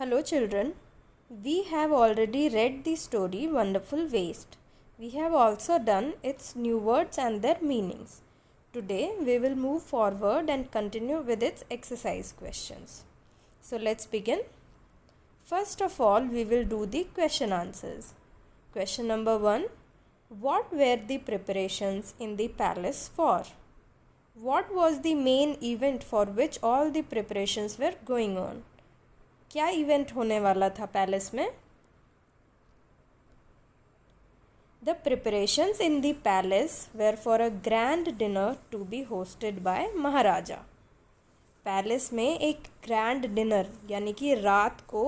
Hello, children. We have already read the story Wonderful Waste. We have also done its new words and their meanings. Today, we will move forward and continue with its exercise questions. So, let's begin. First of all, we will do the question answers. Question number 1. What were the preparations in the palace for? What was the main event for which all the preparations were going on? क्या event होने वाला था palace में? The preparations in the palace were for a grand dinner to be hosted by Maharaja. Palace में एक grand dinner यानी कि रात को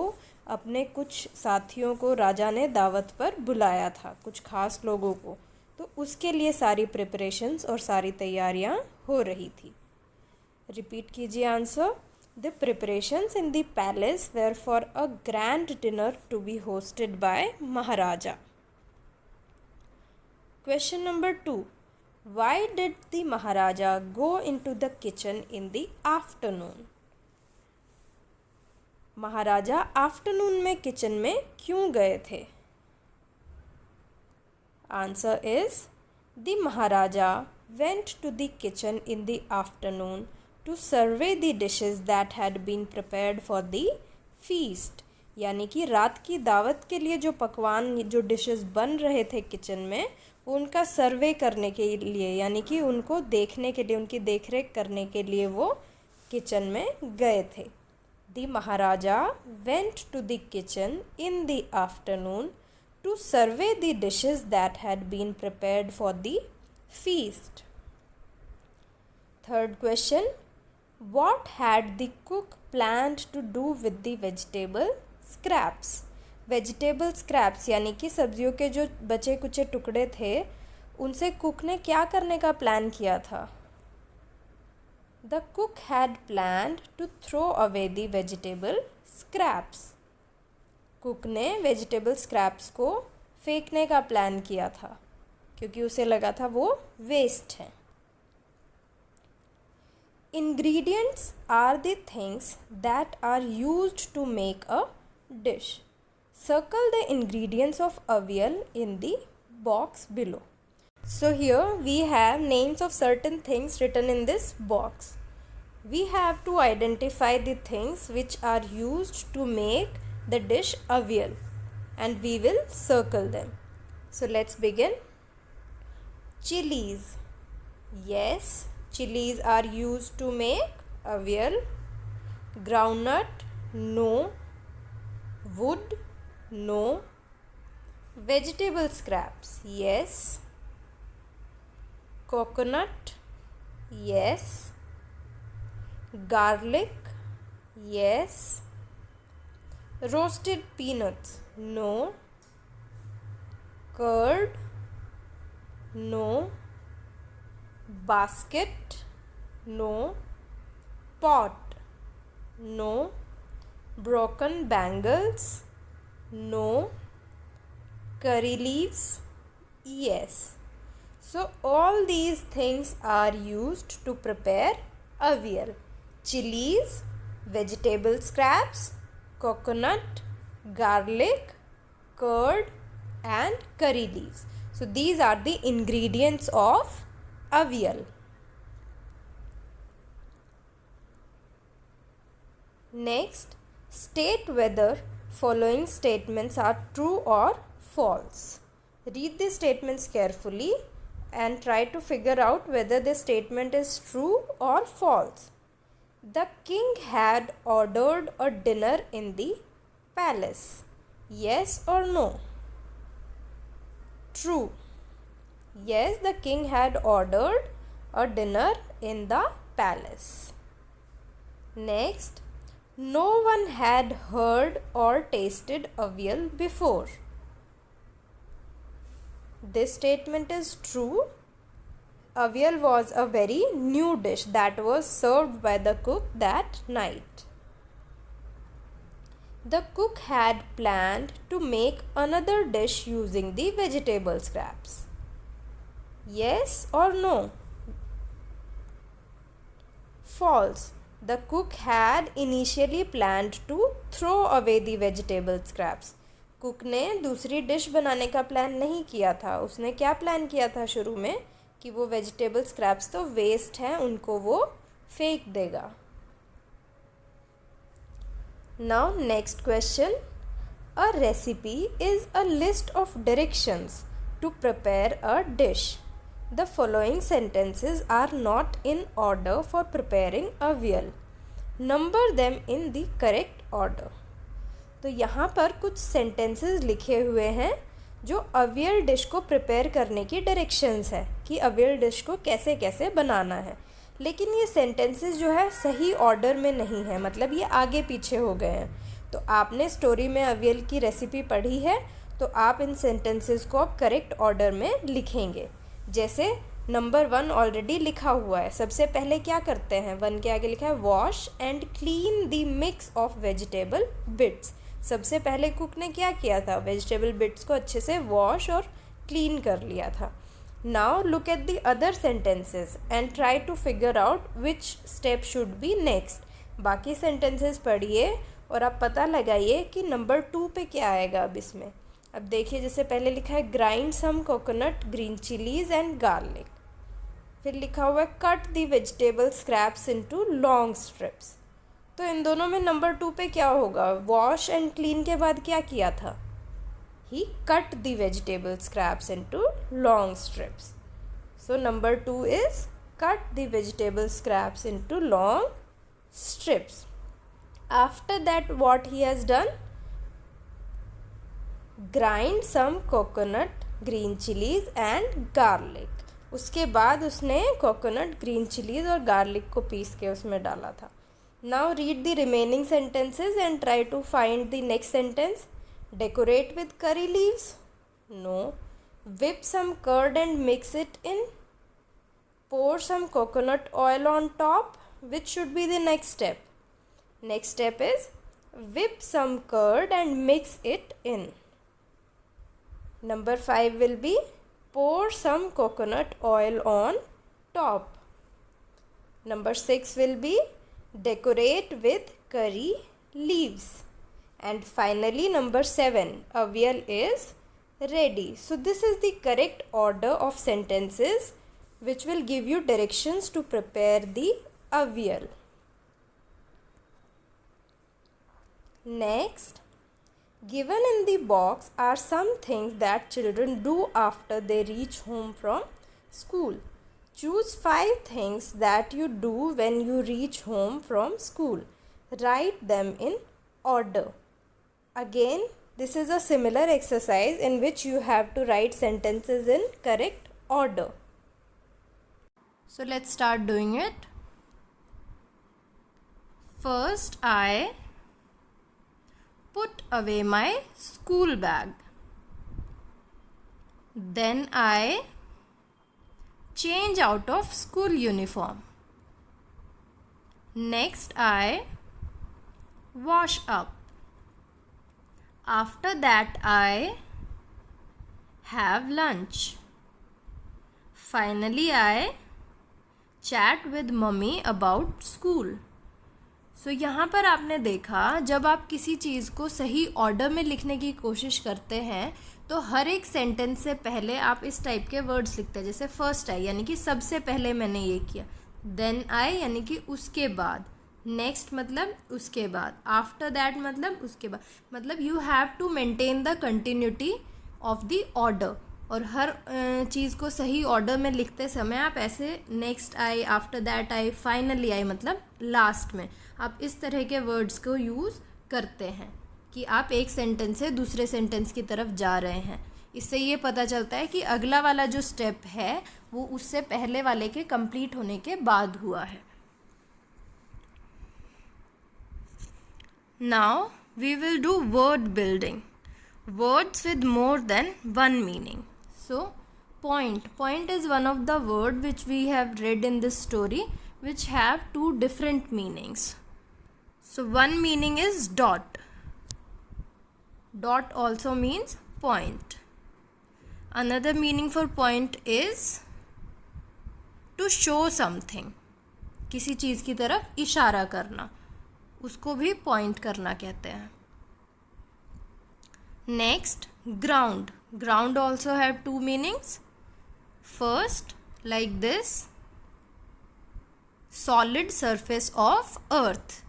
अपने कुछ साथियों को राजा ने दावत पर बुलाया था, कुछ खास लोगों को, तो उसके लिए सारी प्रिपरेशंस और सारी तैयारियां हो रही थी. रिपीट कीजिए answer. The preparations in the palace were for a grand dinner to be hosted by Maharaja. Question number 2. Why did the Maharaja go into the kitchen in the afternoon? Maharaja afternoon में kitchen में क्यों गए थे? Answer is the Maharaja went to the kitchen in the afternoon to survey the dishes that had been prepared for the feast. यानी कि रात की दावत के लिए जो पकवान, जो डिशेस बन रहे थे किचन में, उनका सर्वे करने के लिए यानी कि उनको देखने के लिए, उनकी देखरेख करने के लिए वो किचन में गए थे. The Maharaja went to the kitchen in the afternoon to survey the dishes that had been prepared for the feast. Third question. What had the cook planned to do with the vegetable scraps? Vegetable scraps यानी कि सब्जियों के जो बचे कुचे टुकड़े थे, उनसे cook ने क्या करने का प्लान किया था? The cook had planned to throw away the vegetable scraps. Cook ने वेजिटेबल स्क्रैप्स को फेंकने का प्लान किया था क्योंकि उसे लगा था वो वेस्ट है. Ingredients are the things that are used to make a dish. Circle the ingredients of avial in the box below. So here we have names of certain things written in this box. We have to identify the things which are used to make the dish avial and we will circle them. So let's begin. Chilies. Yes. Chilies are used to make avial. Groundnut, no. Wood, no. Vegetable scraps, yes. Coconut, yes. Garlic, yes. Roasted peanuts, no. Curd, no. Basket, no. Pot, no. Broken bangles, no. Curry leaves, yes. So all these things are used to prepare avial. Chilies, vegetable scraps, coconut, garlic, curd and curry leaves. So these are the ingredients of avial. Next, state whether following statements are true or false. Read the statements carefully and try to figure out whether the statement is true or false. The king had ordered a dinner in the palace. Yes or no? True. Yes, the king had ordered a dinner in the palace. Next, no one had heard or tasted avial before. This statement is true. Avial was a very new dish that was served by the cook that night. The cook had planned to make another dish using the vegetable scraps. Yes or no? False. The cook had initially planned to throw away the vegetable scraps. Cook ने दूसरी dish बनाने का plan नहीं किया था. उसने क्या plan किया था शुरू में कि वो वेजिटेबल स्क्रैप्स तो वेस्ट हैं, उनको वो फेंक देगा. Now next question. A recipe is a list of directions to prepare a dish. The following sentences are not in order for preparing avial. Number them in the correct order. तो यहाँ पर कुछ sentences लिखे हुए हैं जो aviyal dish को prepare करने की डायरेक्शंस है कि अवियल डिश को कैसे कैसे बनाना है. लेकिन ये सेंटेंसेस जो है सही ऑर्डर में नहीं है, मतलब ये आगे पीछे हो गए हैं. तो आपने स्टोरी में अवियल की रेसिपी पढ़ी है तो आप इन सेंटेंसेस को अब करेक्ट ऑर्डर में लिखेंगे. जैसे नंबर 1 ऑलरेडी लिखा हुआ है. सबसे पहले क्या करते हैं, 1 के आगे लिखा है wash and clean the mix of vegetable bits. सबसे पहले कुक ने क्या किया था, वेजिटेबल बिट्स को अच्छे से वॉश और क्लीन कर लिया था. Now look at the other sentences and try to figure out which step should be next. बाकी सेंटेंसेस पढ़िए और आप पता लगाइए कि नंबर 2 पे क्या आएगा अब इसमें. अब देखिए, जैसे पहले लिखा है grind some coconut, green chillies and garlic. फिर लिखा हुआ है cut the vegetable scraps into long strips. तो इन दोनों में नंबर 2 पे क्या होगा, वॉश एंड क्लीन के बाद क्या किया था, he cut the vegetable scraps into long strips. So number 2 is cut the vegetable scraps into long strips. After that what he has done, grind some coconut, green chilies and garlic. उसके बाद उसने coconut, green chillies और garlic को piece के उसमें डाला था. Now read the remaining sentences and try to find the next sentence. Decorate with curry leaves? No. Whip some curd and mix it in? Pour some coconut oil on top? Which should be the next step? Next step is whip some curd and mix it in. Number 5 will be pour some coconut oil on top. Number 6 will be decorate with curry leaves. And finally number 7, avial is ready. So this is the correct order of sentences which will give you directions to prepare the avial. Next, given in the box are some things that children do after they reach home from school. Choose 5 things that you do when you reach home from school. Write them in order. Again, this is a similar exercise in which you have to write sentences in correct order. So let's start doing it. First, I put away my school bag. Then I change out of school uniform. Next I wash up. After that I have lunch. Finally I chat with mummy about school. सो यहाँ पर आपने देखा, जब आप किसी चीज़ को सही order में लिखने की कोशिश करते हैं तो हर एक सेंटेंस से पहले आप इस टाइप के वर्ड्स लिखते हैं. जैसे फर्स्ट आई यानी कि सबसे पहले मैंने ये किया, देन आई यानी कि उसके बाद, नेक्स्ट मतलब उसके बाद, आफ्टर दैट मतलब उसके बाद, मतलब you have to maintain the continuity of the order. और हर चीज़ को सही ऑर्डर में लिखते समय आप ऐसे next I, after that I, finally I मतलब लास्ट में, आप इस तरह के वर्ड्स को यूज़ करते हैं कि आप एक सेंटेंस से दूसरे सेंटेंस की तरफ जा रहे हैं. इससे ये पता चलता है कि अगला वाला जो स्टेप है वो उससे पहले वाले के कंप्लीट होने के बाद हुआ है. Now we will do word building. Words with more than one meaning. So, point. Point is one of the word which we have read in this story which have 2 different meanings. So, one meaning is dot. Dot also means point. Another meaning for point is to show something. किसी चीज़ की तरफ इशारा करना, उसको भी point करना कहते हैं. Next, ground. Ground also have two meanings. First, like this, solid surface of earth.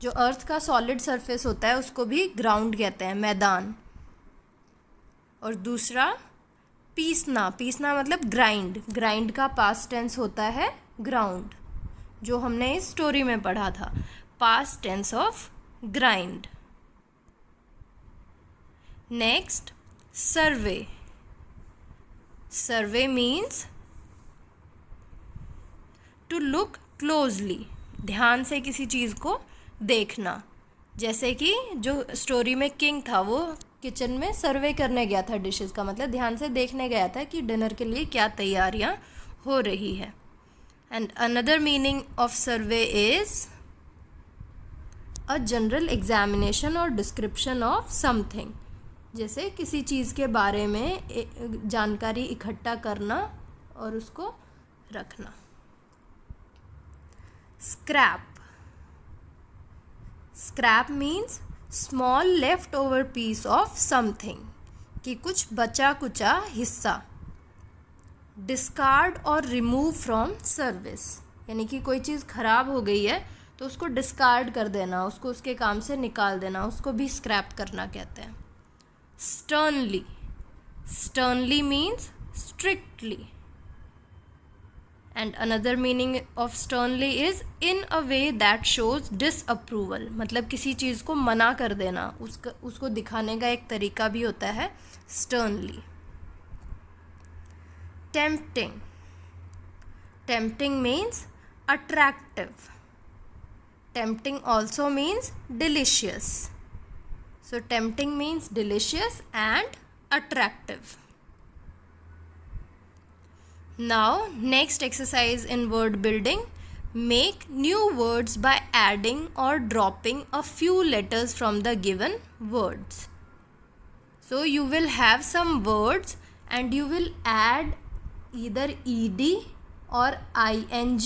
जो अर्थ का सॉलिड सरफेस होता है उसको भी ग्राउंड कहते हैं, मैदान. और दूसरा, पीसना. पीसना मतलब ग्राइंड. ग्राइंड का पास्ट टेंस होता है ग्राउंड, जो हमने इस स्टोरी में पढ़ा था. Past tense of grind. Next, survey. Survey means to look closely. ध्यान से किसी चीज़ को देखना. जैसे कि जो स्टोरी में किंग था वो किचन में सर्वे करने गया था डिशेस का, मतलब ध्यान से देखने गया था कि डिनर के लिए क्या तैयारियां हो रही है. And another meaning of survey is a general examination और डिस्क्रिप्शन ऑफ समथिंग. जैसे किसी चीज़ के बारे में जानकारी इकट्ठा करना और उसको रखना. Scrap. Scrap means small left over piece of something, कि कुछ बचा कुचा हिस्सा. डिस्कार्ड और रिमूव फ्रॉम सर्विस, यानी कि कोई चीज़ खराब हो गई है तो उसको डिस्कार्ड कर देना, उसको उसके काम से निकाल देना, उसको भी स्क्रैप करना कहते हैं. Sternly. Sternly means strictly. And another meaning of sternly is in a way that shows disapproval, मतलब किसी चीज़ को मना कर देना, उसको दिखाने का एक तरीका भी होता है sternly. Tempting. Tempting means attractive. Tempting also means delicious. So tempting means delicious and attractive. Now next exercise in word building. Make new words by adding or dropping a few letters from the given words. So you will have some words and you will add either ed or ing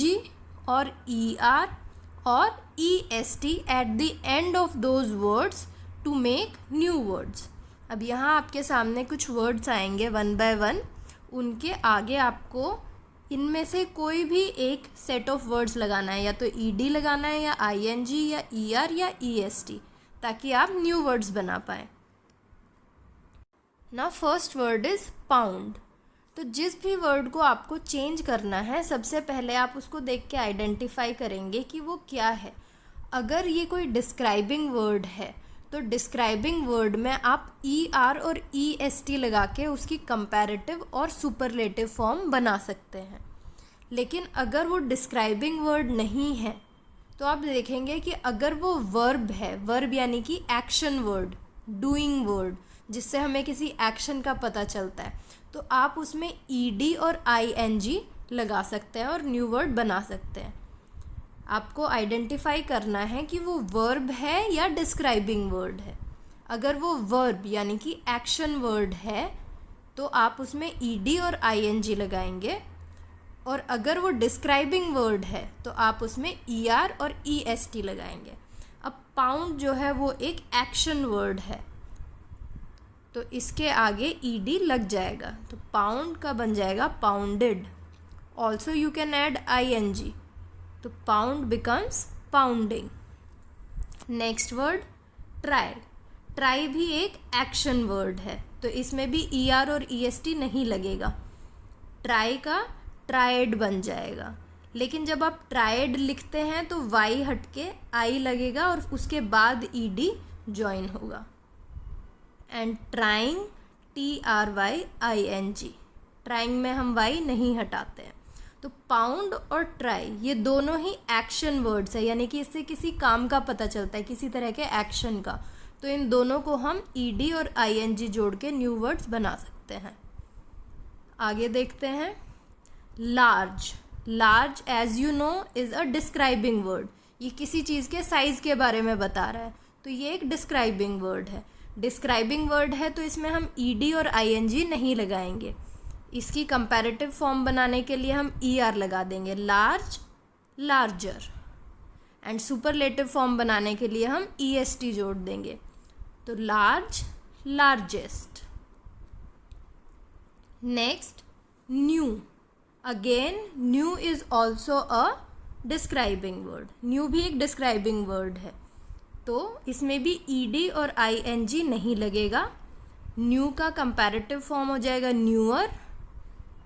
or er or est at the end of those words to make new words. अब यहाँ आपके सामने कुछ words आएंगे one by one. उनके आगे आपको इनमें से कोई भी एक सेट ऑफ वर्ड्स लगाना है, या तो ईडी लगाना है, या आईएनजी, या ईआर, या ईएसटी, ताकि आप न्यू वर्ड्स बना पाएँ. Now first word is pound. तो जिस भी वर्ड को आपको चेंज करना है, सबसे पहले आप उसको देख के आइडेंटिफाई करेंगे कि वो क्या है. अगर ये कोई डिस्क्राइबिंग वर्ड है तो डिस्क्राइबिंग वर्ड में आप ई आर और ई एस टी लगा के उसकी कंपैरेटिव और सुपरलेटिव फॉर्म बना सकते हैं. लेकिन अगर वो डिस्क्राइबिंग वर्ड नहीं है तो आप देखेंगे कि अगर वो वर्ब है, वर्ब यानी कि एक्शन वर्ड, डूइंग वर्ड, जिससे हमें किसी एक्शन का पता चलता है, तो आप उसमें ई डी और आई एन जी लगा सकते हैं और न्यू वर्ड बना सकते हैं. आपको आइडेंटिफाई करना है कि वो वर्ब है या डिस्क्राइबिंग वर्ड है. अगर वो वर्ब यानी कि एक्शन वर्ड है तो आप उसमें ईडी और आईएनजी लगाएंगे, और अगर वो डिस्क्राइबिंग वर्ड है तो आप उसमें ईआर और ईएसटी लगाएंगे. अब पाउंड जो है वो एक एक्शन वर्ड है, तो इसके आगे ईडी लग जाएगा, तो पाउंड का बन जाएगा pounded. Also you can add ING, तो pound becomes pounding. Next word try. Try भी एक एक्शन वर्ड है, तो इसमें भी ई आर और ई एस टी नहीं लगेगा. ट्राई का ट्राइड बन जाएगा. लेकिन जब आप ट्राइड लिखते हैं तो वाई हट के आई लगेगा और उसके बाद ई डी ज्वाइन होगा. And trying, T R Y I N G. Trying में हम वाई नहीं हटाते हैं. तो पाउंड और ट्राई ये दोनों ही एक्शन वर्ड्स है, यानी कि इससे किसी काम का पता चलता है, किसी तरह के एक्शन का. तो इन दोनों को हम ईडी और आईएनजी जोड़ के न्यू वर्ड्स बना सकते हैं. आगे देखते हैं. Large. Large as you know is a describing word. ये किसी चीज़ के साइज़ के बारे में बता रहा है, तो ये एक डिस्क्राइबिंग वर्ड है. डिस्क्राइबिंग वर्ड है तो इसमें हम ईडी और आईएनजी नहीं लगाएंगे. इसकी कंपैरेटिव फॉर्म बनाने के लिए हम ई आर लगा देंगे. Large larger. And superlative form बनाने के लिए हम EST जोड़ देंगे. तो large, largest. Next, new. Again, new is also a describing word. new भी एक describing word है, तो इसमें भी ED और ING नहीं लगेगा. new का कंपैरेटिव फॉर्म हो जाएगा newer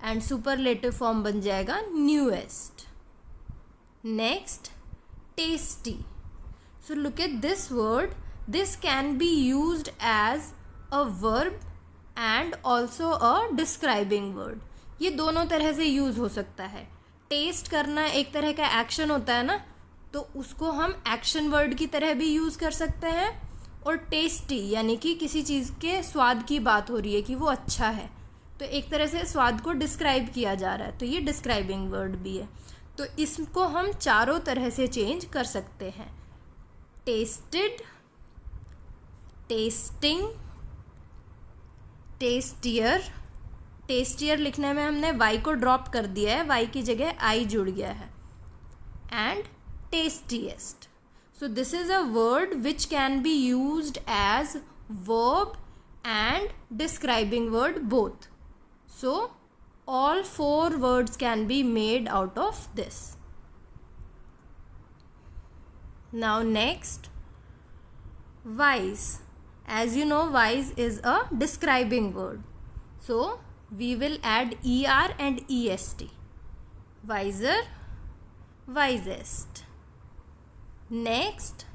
एंड सुपरलेटिव फॉर्म बन जाएगा newest. Next, tasty. So look at this word. This can be used as a verb and also a describing word. ये दोनों तरह से यूज़ हो सकता है. टेस्ट करना एक तरह का एक्शन होता है ना, तो उसको हम एक्शन वर्ड की तरह भी यूज़ कर सकते हैं. और टेस्टी यानी कि किसी चीज़ के स्वाद की बात हो रही है कि वो अच्छा है, तो एक तरह से स्वाद को डिस्क्राइब किया जा रहा है, तो ये डिस्क्राइबिंग वर्ड भी है. तो इसको हम चारों तरह से चेंज कर सकते हैं. Tested, testing, tastier. टेस्टियर लिखने में हमने वाई को ड्रॉप कर दिया है, वाई की जगह आई जुड़ गया है. And tastiest. So this is a word which can be used as verb and describing word both. So all 4 words can be made out of this. Now next, wise. As you know, wise is a describing word, so we will add ER and EST. Wiser, wisest. Next,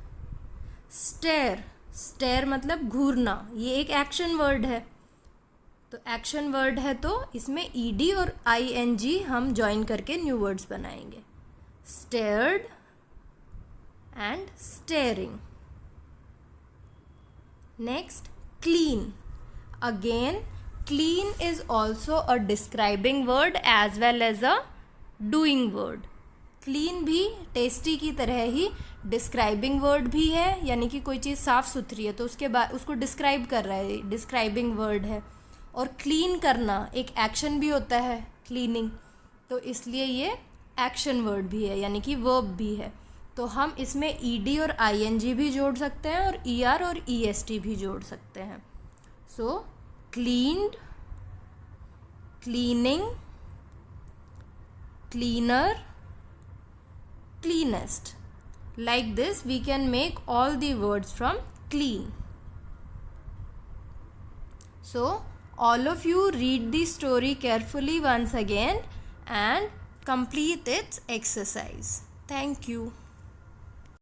stare. stare मतलब घूरना, ये एक action word है. तो action word है तो इसमें ED और ING हम ज्वाइन करके न्यू वर्ड्स बनाएंगे. Stared and staring. Next, clean. Again clean is also a describing word as well as a doing word. Clean भी टेस्टी की तरह ही डिस्क्राइबिंग वर्ड भी है, यानी कि कोई चीज़ साफ़ सुथरी है तो उसके बाद उसको डिस्क्राइब कर रहा है, डिस्क्राइबिंग वर्ड है. और क्लीन करना एक एक्शन भी होता है, क्लीनिंग, तो इसलिए ये एक्शन वर्ड भी है, यानी कि वर्ब भी है. तो हम इसमें ED और ING भी जोड़ सकते हैं और ER और EST भी जोड़ सकते हैं. So cleaned, cleaning, cleaner, cleanest. Like this we can make all the words from clean. So all of you read the story carefully once again and complete its exercise. Thank you.